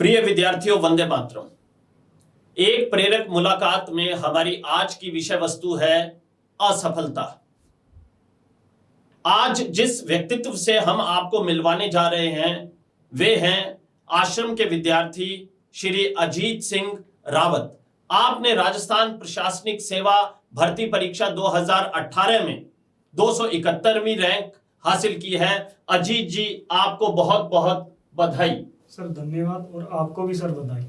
प्रिय विद्यार्थियों, वंदे मातरम। एक प्रेरक मुलाकात में हमारी आज की विषय वस्तु है असफलता। आज जिस व्यक्तित्व से हम आपको मिलवाने जा रहे हैं वे हैं आश्रम के विद्यार्थी श्री अजीत सिंह रावत। आपने राजस्थान प्रशासनिक सेवा भर्ती परीक्षा 2018 में 271वीं रैंक हासिल की है। अजीत जी, आपको बहुत बहुत बधाई। सर धन्यवाद, और आपको भी सर बधाई।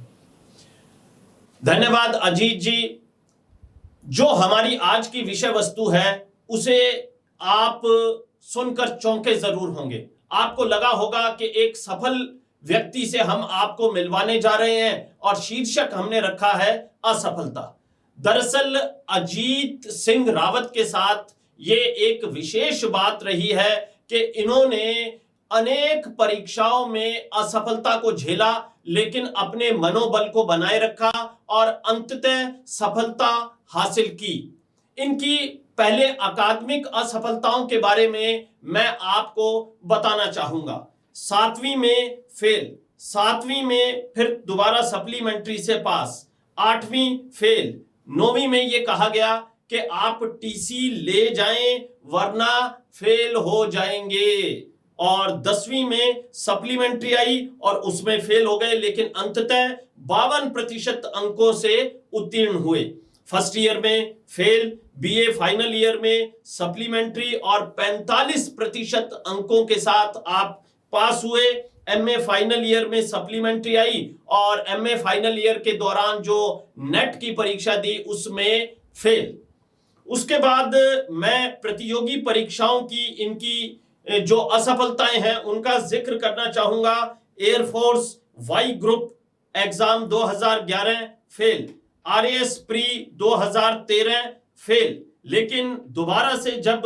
धन्यवाद अजीत जी। जो हमारी आज की विषय वस्तु है उसे आप सुनकर चौंके जरूर होंगे। आपको लगा होगा कि एक सफल व्यक्ति से हम आपको मिलवाने जा रहे हैं और शीर्षक हमने रखा है असफलता। दरअसल अजीत सिंह रावत के साथ ये एक विशेष बात रही है कि इन्होंने अनेक परीक्षाओं में असफलता को झेला, लेकिन अपने मनोबल को बनाए रखा और अंततः सफलता हासिल की। इनकी पहले अकादमिक असफलताओं के बारे में मैं आपको बताना चाहूंगा। 7वीं में फेल, 7वीं में फिर दोबारा सप्लीमेंट्री से पास, 8वीं फेल, 9वीं में यह कहा गया कि आप टीसी ले जाएं वरना फेल हो जाएंगे, और 10वीं में सप्लीमेंट्री आई और उसमें फेल हो गए, लेकिन अंततः 52% अंकों से उत्तीर्ण हुए। फर्स्ट ईयर में फेल, बीए फाइनल ईयर में सप्लीमेंट्री और 45% अंकों के साथ आप पास हुए। एमए फाइनल ईयर में सप्लीमेंट्री आई और एमए फाइनल ईयर के दौरान जो नेट की परीक्षा दी उसमें फेल। उसके बाद मैं प्रतियोगी परीक्षाओं की इनकी जो असफलताएं हैं उनका जिक्र करना चाहूंगा। Air force Y group exam 2011 fail, RAS pre 2013 fail, लेकिन दोबारा से जब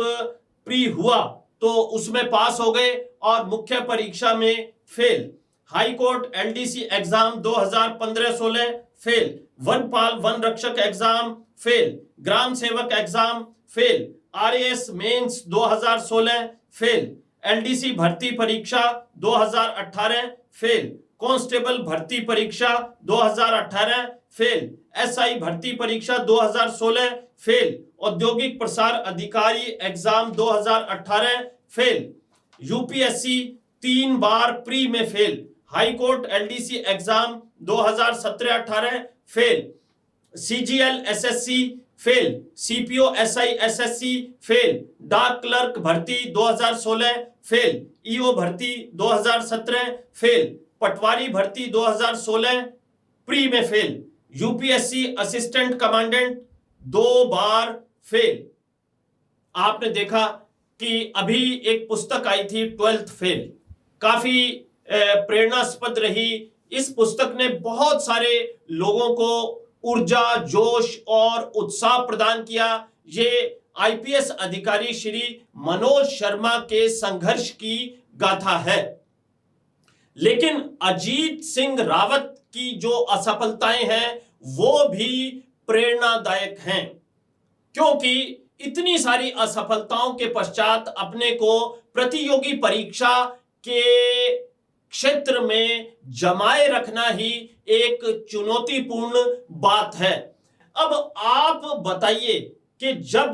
प्री हुआ तो उसमें पास हो गए और मुख्य परीक्षा में fail. High court LDC exam 2015-16 fail, वनपाल वन रक्षक एग्जाम फेल, ग्राम सेवक exam fail, RAS mains 2016 fail, LDC भर्ती परीक्षा 2018 फेल, कांस्टेबल भर्ती परीक्षा 2018 फेल, एसआई भर्ती परीक्षा 2016 फेल, औद्योगिक प्रसार अधिकारी एग्जाम 2018 फेल, यूपीएससी 3 बार प्री में fail, high court LDC exam 2017-18 fail, CGL SSC fail, CPO SI SSC fail, डाक क्लर्क भर्ती 2016 फेल, ईओ भर्ती 2017 फेल, पटवारी भर्ती 2016 प्री में फेल, यूपीएससी असिस्टेंट कमांडेंट 2 बार फेल। आपने देखा कि अभी एक पुस्तक आई थी 12th फेल, काफी प्रेरणास्पद रही। इस पुस्तक ने बहुत सारे लोगों को ऊर्जा, जोश और उत्साह प्रदान किया। ये आईपीएस अधिकारी श्री मनोज शर्मा के संघर्ष की गाथा है। लेकिन अजीत सिंह रावत की जो असफलताएं हैं वो भी प्रेरणादायक हैं, क्योंकि इतनी सारी असफलताओं के पश्चात अपने को प्रतियोगी परीक्षा के क्षेत्र में जमाए रखना ही एक चुनौतीपूर्ण बात है। अब आप बताइए कि जब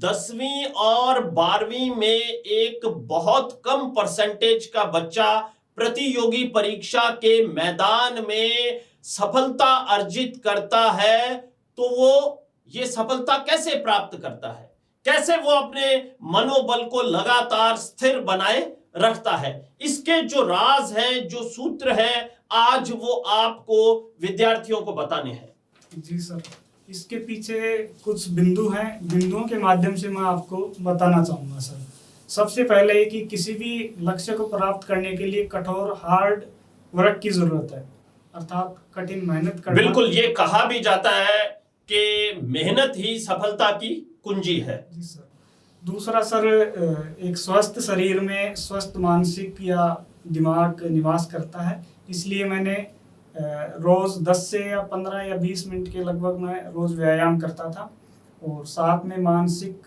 10वीं और 12वीं में एक बहुत कम परसेंटेज का बच्चा प्रतियोगी परीक्षा के मैदान में सफलता अर्जित करता है तो वो ये सफलता कैसे प्राप्त करता है, कैसे वो अपने मनोबल को लगातार स्थिर बनाए रखता है। इसके जो राज है, जो सूत्र है, आज वो आपको विद्यार्थियों को बताने हैं। जी सर, इसके पीछे कुछ बिंदु हैं, बिंदुओं के माध्यम से मैं आपको बताना चाहूँगा। सर सबसे पहले कि किसी भी लक्ष्य को प्राप्त करने के लिए कठोर हार्ड वर्क की जरूरत है, अर्थात कठिन मेहनत करना। बिल्कुल, ये कहा भी जाता है कि मेहनत ही सफलता की कुंजी है। जी सर। दूसरा सर, एक स्वस्थ शरीर में स्वस्थ मानसिक या दिमाग निवास करता है, इसलिए मैंने रोज 10 से या 15 या 20 मिनट के लगभग मैं रोज व्यायाम करता था, और साथ में मानसिक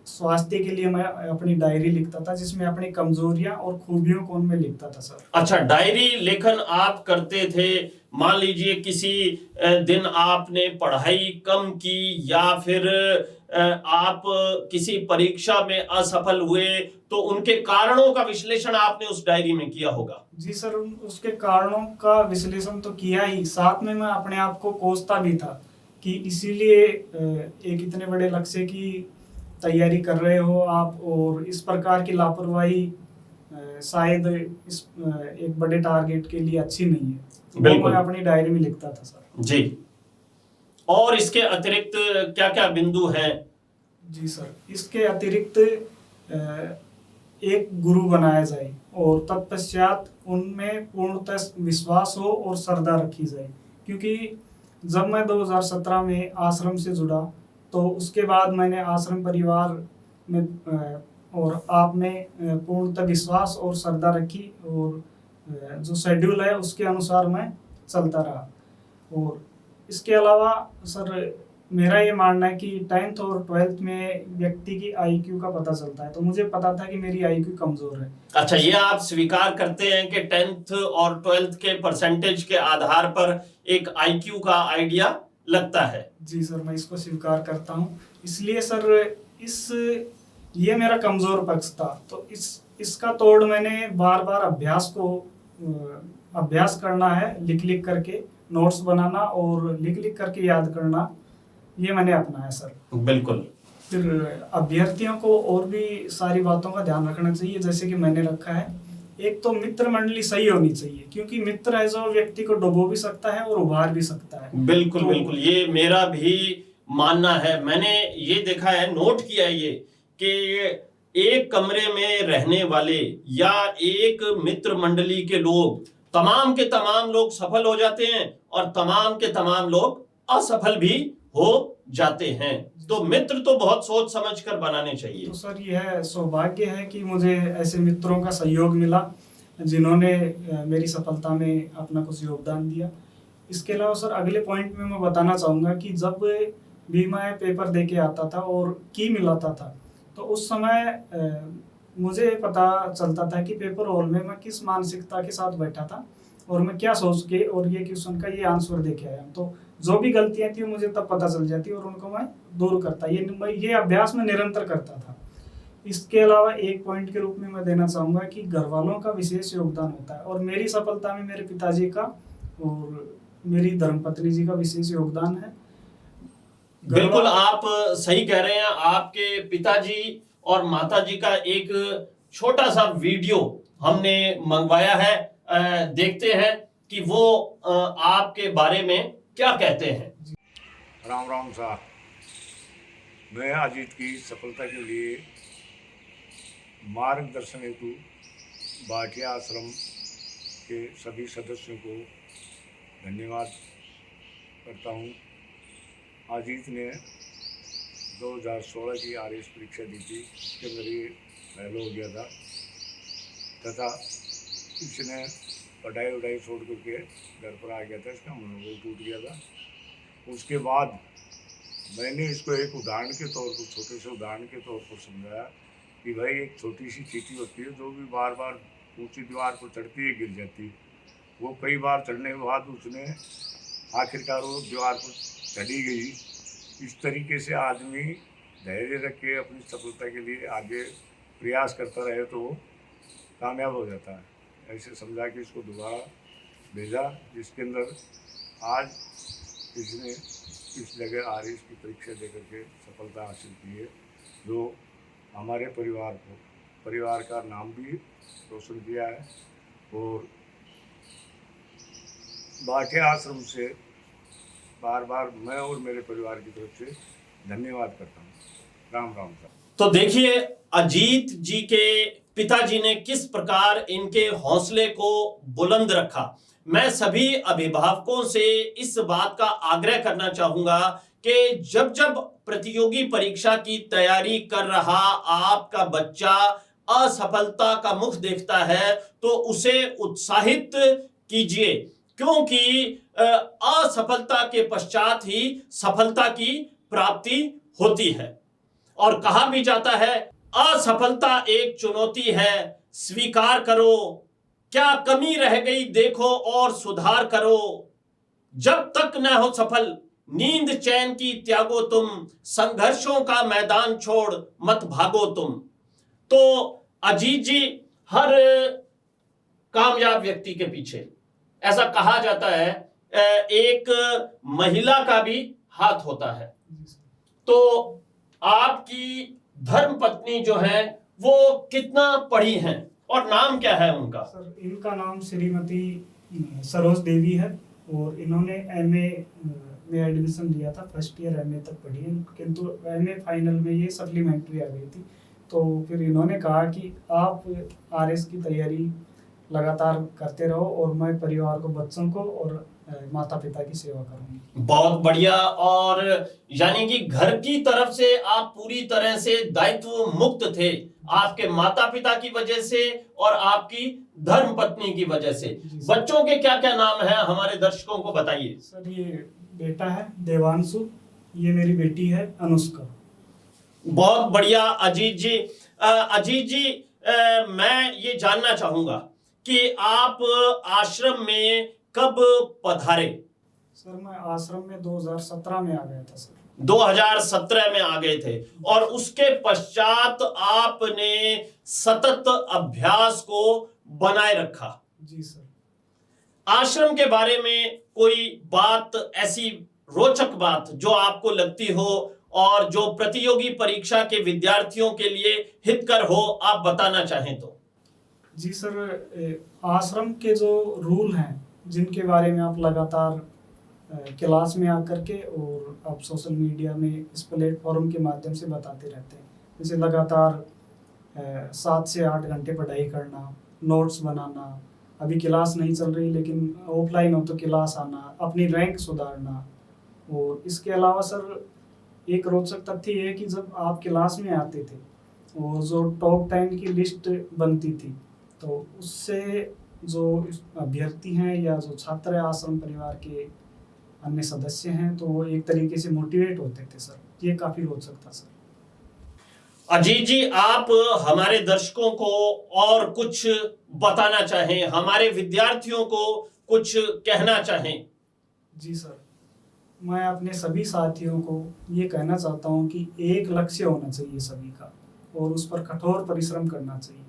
स्वास्थ्य के लिए मैं अपनी डायरी लिखता था जिसमें अपनी कमजोरियां और खूबियों को उनमें लिखता था सर। अच्छा, डायरी लेखन आप करते थे, मान लीजिए किसी दिन आपने पढ़ाई कम की या फिर आप किसी परीक्षा में असफल हुए, तो उनके कारणों का विश्लेषण आपने उस डायरी में किया होगा। जी सर, उसके कारणों का विश्लेषण तो किया ही, साथ में मैं अपने आप को कोसता भी था कि इसीलिए एक इतने बड़े लक्ष्य की तैयारी कर रहे हो आप और इस प्रकार की लापरवाही शायद इस एक बड़े टारगेट के लिए अच्छी नहीं है। बिल्कुल, मैं अपनी डायरी में लिखता था सर। जी। और इसके अतिरिक्त क्या क्या बिंदु हैं? जी सर, इसके अतिरिक्त एक गुरु बनाया जाए और तत्पश्चात उनमें पूर्णतः विश्वास हो और श्रद्धा रखी जाए, क्योंकि जब मैं 2017 में आश्रम से जुड़ा तो उसके बाद मैंने आश्रम परिवार में और आप में पूर्णतः विश्वास और श्रद्धा रखी और जो शेड्यूल है उसके अनुसार मैं चलता रहा। और इसके अलावा सर मेरा ये मानना है कि 10th और 12th में व्यक्ति की आईक्यू का पता चलता है, तो मुझे पता था कि मेरी आईक्यू कमजोर है। अच्छा, ये आप स्वीकार करते हैं कि 10th और 12th के परसेंटेज के आधार पर एक आईक्यू का आइडिया लगता है? जी सर, मैं इसको स्वीकार करता हूँ। इसलिए सर ये मेरा कमजोर पक्ष था, तो इसका तोड़ मैंने बार बार अभ्यास करना है, लिख लिख करके नोट्स बनाना और लिख लिख करके याद करना, ये मैंने अपनाया सर। बिल्कुल। फिर अभ्यर्थियों को और भी सारी बातों का ध्यान रखना चाहिए, जैसे कि मैंने रखा है। एक तो मित्र मंडली सही होनी चाहिए, क्योंकि मित्र है जो व्यक्ति को डुबो भी सकता है और उभार भी सकता है। बिल्कुल बिल्कुल, ये मेरा भी मानना है। मैंने ये देखा है, नोट किया है ये, कि एक कमरे में रहने वाले या एक मित्र मंडली के लोग, तमाम के तमाम लोग सफल हो जाते हैं और तमाम के तमाम लोग असफल भी हो जाते हैं। तो मित्र तो बहुत सोच समझ कर बनाने चाहिए। तो सर यह सौभाग्य है कि मुझे ऐसे मित्रों का सहयोग मिला जिन्होंने मेरी सफलता में अपना कुछ योगदान दिया। इसके अलावा सर अगले पॉइंट में मैं बताना चाहूँगा कि जब भी मैं पेपर दे के आता था और की मिलाता था, तो उस समय मुझे पता चलता था कि पेपर हॉल में मैं किस मानसिकता के साथ बैठा था और मैं क्या सोच के और ये क्वेश्चन का ये आंसर दे के आया। तो जो भी गलतियां थी मुझे तब पता चल जाती और उनको मैं दूर करता। ये अभ्यास मैं निरंतर करता था। इसके अलावा एक पॉइंट के रूप में मैं देना चाहूँगा कि घर वालों का विशेष योगदान होता है और मेरी सफलता में मेरे पिताजी का और मेरी धर्मपत्नी जी का विशेष योगदान है। बिल्कुल, आप सही कह रहे हैं। आपके पिताजी और माताजी का एक छोटा सा वीडियो हमने मंगवाया है, देखते हैं कि वो आपके बारे में क्या कहते हैं। राम राम साहब, मैं अजीत की सफलता के लिए मार्गदर्शन हेतु भाटिया आश्रम के सभी सदस्यों को धन्यवाद करता हूँ। अजीत ने 2016 की आरएस परीक्षा दी थी, उसके अंदर ये फेल हो गया था तथा इसने पढ़ाई वढ़ाई छोड़ करके घर पर आ गया था, इसका मनोबल टूट गया था। उसके बाद मैंने इसको एक उदाहरण के तौर पर, छोटे से उदाहरण के तौर पर समझाया कि भाई एक छोटी सी चींटी होती है जो भी बार बार ऊंची दीवार पर चढ़ती है, गिर जाती है। वो कई बार चढ़ने के बाद उसने आखिरकार वो दीवार पर चढ़ी गई। इस तरीके से आदमी धैर्य रख के अपनी सफलता के लिए आगे प्रयास करता रहे तो वो कामयाब हो जाता है। ऐसे समझा के इसको दोबारा भेजा, जिसके अंदर आज इसने इस जगह आरएस की परीक्षा दे करके सफलता हासिल की है, जो हमारे परिवार का नाम भी रोशन किया है। और भाटिया आश्रम से बार बार मैं और मेरे परिवार की तरफ से धन्यवाद करता हूँ। राम राम साहब। तो देखिए अजीत जी के पिताजी ने किस प्रकार इनके हौसले को बुलंद रखा। मैं सभी अभिभावकों से इस बात का आग्रह करना चाहूंगा कि जब जब प्रतियोगी परीक्षा की तैयारी कर रहा आपका बच्चा असफलता का मुख देखता है तो उसे उत्साहित कीजिए, क्योंकि असफलता के पश्चात ही सफलता की प्राप्ति होती है। और कहा भी जाता है असफलता एक चुनौती है, स्वीकार करो, क्या कमी रह गई देखो और सुधार करो, जब तक न हो सफल नींद चैन की त्यागो तुम, संघर्षों का मैदान छोड़ मत भागो तुम। तो अजीत जी, हर कामयाब व्यक्ति के पीछे ऐसा कहा जाता है एक महिला का भी हाथ होता है। तो आपकी धर्म पत्नी जो है वो कितना पढ़ी हैं और नाम क्या है उनका? सर, इनका नाम श्रीमती सरोज देवी है और इन्होंने एमए में एडमिशन लिया था, फर्स्ट ईयर एमए तक पढ़ी है, किंतु एमए फाइनल में ये सप्लीमेंट्री आ गई थी। तो फिर इन्होंने कहा कि आप आरएस की तैयारी लगातार करते रहो और मैं परिवार को, बच्चों को और माता पिता की सेवा करूंगी। बहुत बढ़िया। और यानी कि घर की तरफ से आप पूरी तरह से दायित्व मुक्त थे, आपके माता पिता की वजह से और आपकी धर्म पत्नी की वजह से। बच्चों के क्या क्या नाम हैं हमारे दर्शकों को बताइए। सर, ये बेटा है देवांशु, ये मेरी बेटी है अनुष्का। बहुत बढ़िया अजीत जी। अजीत जी, मैं ये जानना चाहूंगा कि आप आश्रम में कब पधारे? सर, मैं आश्रम में 2017 में आ गया था सर। 2017 में आ गए थे और उसके पश्चात आपने सतत अभ्यास को बनाए रखा। जी सर। आश्रम के बारे में कोई बात, ऐसी रोचक बात जो आपको लगती हो और जो प्रतियोगी परीक्षा के विद्यार्थियों के लिए हितकर हो, आप बताना चाहें तो? जी सर, आश्रम के जो रूल हैं जिनके बारे में आप लगातार क्लास में आकर के और आप सोशल मीडिया में इस प्लेटफॉर्म के माध्यम से बताते रहते हैं, जैसे लगातार 7 से 8 घंटे पढ़ाई करना, नोट्स बनाना, अभी क्लास नहीं चल रही लेकिन ऑफलाइन हो तो क्लास आना, अपनी रैंक सुधारना। और इसके अलावा सर, एक रोचक तथ्य ये है कि जब आप क्लास में आते थे और जो टॉप 10 की लिस्ट बनती थी, तो उससे जो अभ्यर्थी हैं या जो छात्र है आश्रम परिवार के अन्य सदस्य हैं, तो वो एक तरीके से मोटिवेट होते थे सर। ये काफी रोचक था सर। अजीत जी, आप हमारे दर्शकों को और कुछ बताना चाहें, हमारे विद्यार्थियों को कुछ कहना चाहें? जी सर, मैं अपने सभी साथियों को ये कहना चाहता हूँ कि एक लक्ष्य होना चाहिए सभी का और उस पर कठोर परिश्रम करना चाहिए।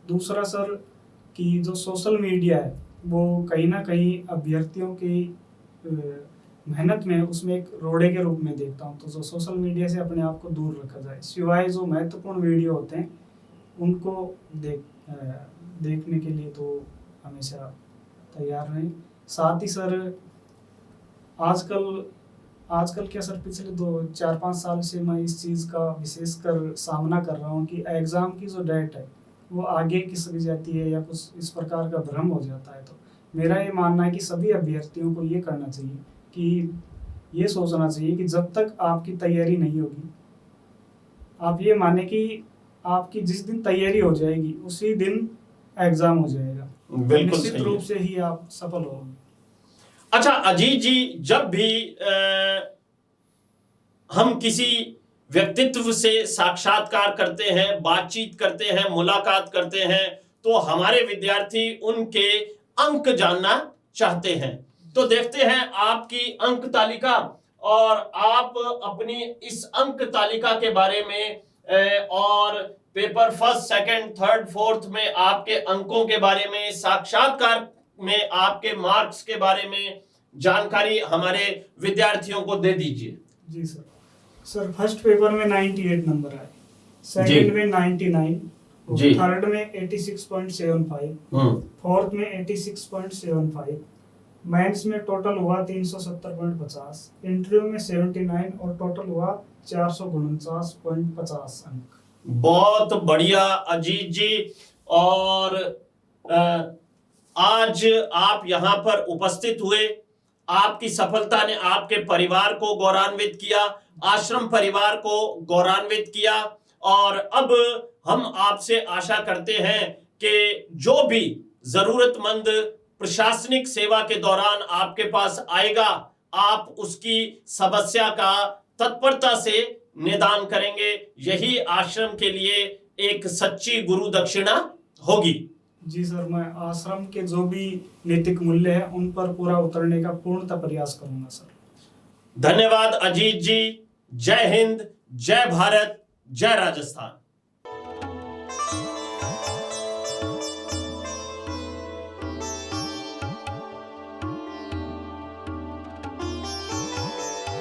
दूसरा सर, कि जो सोशल मीडिया है वो कहीं ना कहीं अभ्यर्थियों की मेहनत में उसमें एक रोड़े के रूप में देखता हूँ। तो जो सोशल मीडिया से अपने आप को दूर रखा जाए, सिवाय जो महत्वपूर्ण वीडियो होते हैं उनको देखने के लिए तो हमेशा तैयार रहें। साथ ही सर, आजकल क्या सर, पिछले 2-4-5 साल से मैं इस चीज़ का विशेषकर सामना कर रहा हूँ कि एग्ज़ाम की जो डेट है वो आगे खिसक जाती है या कुछ इस प्रकार का भ्रम हो जाता है। तो मेरा ये मानना है कि सभी अभ्यर्थियों को ये करना चाहिए कि ये सोचना चाहिए कि जब तक आपकी तैयारी नहीं होगी, आप ये माने कि आपकी जिस दिन तैयारी हो जाएगी उसी दिन एग्ज़ाम हो जाएगा, निश्चित रूप से ही आप सफल होंगे। अच्छा अजीत जी, जब भी हम किसी व्यक्तित्व से साक्षात्कार करते हैं, बातचीत करते हैं, मुलाकात करते हैं, तो हमारे विद्यार्थी उनके अंक जानना चाहते हैं। तो देखते हैं आपकी अंक तालिका और आप अपनी इस अंक तालिका के बारे में और paper first, second, third, fourth में आपके अंकों के बारे में, साक्षात्कार में आपके मार्क्स के बारे में जानकारी हमारे विद्यार्थियों को दे दीजिए। जी सर, फर्स्ट पेपर में 98 नंबर आए, सेकंड में 99, थर्ड में 86.75, फोर्थ में 86.75, मेंस में टोटल हुआ 370.50, इंटरव्यू में 79 और टोटल हुआ 449.50 अंक। बहुत बढ़िया अजीत जी। और आज आप यहाँ पर उपस्थित हुए, आपकी सफलता ने आपके परिवार को गौरवान्वित किया, आश्रम परिवार को गौरवान्वित किया। और अब हम आपसे आशा करते हैं कि जो भी जरूरतमंद प्रशासनिक सेवा के दौरान आपके पास आएगा, आप उसकी समस्या का तत्परता से निदान करेंगे। यही आश्रम के लिए एक सच्ची गुरु दक्षिणा होगी। जी सर, मैं आश्रम के जो भी नैतिक मूल्य है उन पर पूरा उतरने का पूर्णतः प्रयास करूंगा सर। धन्यवाद अजीत जी। जय हिंद, जय भारत, जय राजस्थान।